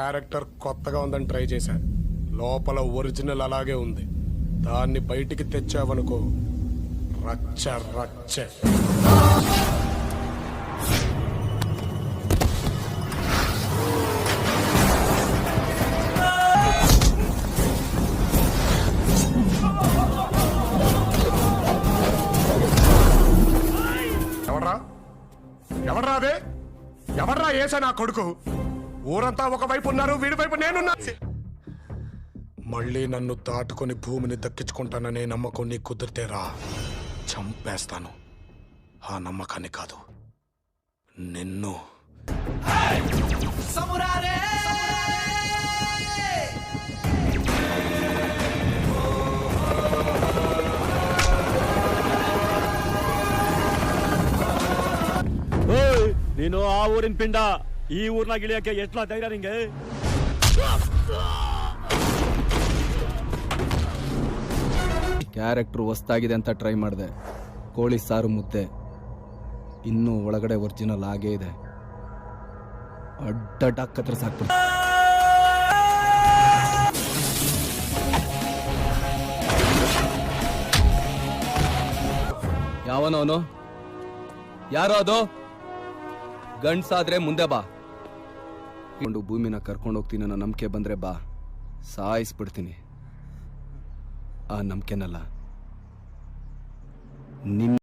Character కొత్తగా ఉందని try చేశా. లోపల ఒరిజినల్ అలాగే ఉంది. దాన్ని బయటికి తెచ్చావనుకో రచ్చ రచ్చ. ఎవడ్రా అదే? ఎవడ్రా ఏసా నా కొడుకు? ఊరంతా ఒకవైపు ఉన్నారు, వీడి వైపు నేనున్నా. మళ్ళీ నన్ను దాటుకొని భూమిని దక్కించుకుంటాననే నమ్మకం నీ కుదిరితేరా చంపేస్తాను. ఆ నమ్మకాన్ని కాదు, నిన్ను. ನೀನು ಆ ಊರಿನ ಪಿಂಡ ಈ ಊರ್ನಾಗ ಇಳಿಯಕ್ಕೆ ಎಷ್ಟಾ ಧೈರ್ಯ ನಿಂಗೆ? ಕ್ಯಾರೆಕ್ಟರ್ ಹೊಸ್ತಾಗಿದೆ ಅಂತ ಟ್ರೈ ಮಾಡಿದೆ. ಕೋಳಿ ಸಾರು ಮುದ್ದೆ ಇನ್ನೂ ಒಳಗಡೆ ಒರಿಜಿನಲ್ ಆಗೇ ಇದೆ. ಅಡ್ಡ ಕತ್ರ ಸಾಕ್ಬಿಡ್ತು. ಯಾವನವನು? ಯಾರೋ ಅದು? ಗಂಡ್ಸಾದ್ರೆ ಮುಂದೆ ಬಾ. ಭೂಮಿನ ಕರ್ಕೊಂಡು ಹೋಗ್ತೀನಿ ಅನ್ನೋ ನಂಬಿಕೆ ಬಂದ್ರೆ ಬಾ, ಸಾಯಿಸ್ಬಿಡ್ತೀನಿ. ಆ ನಂಬಿಕೆನಲ್ಲ, ನಿನ್ನ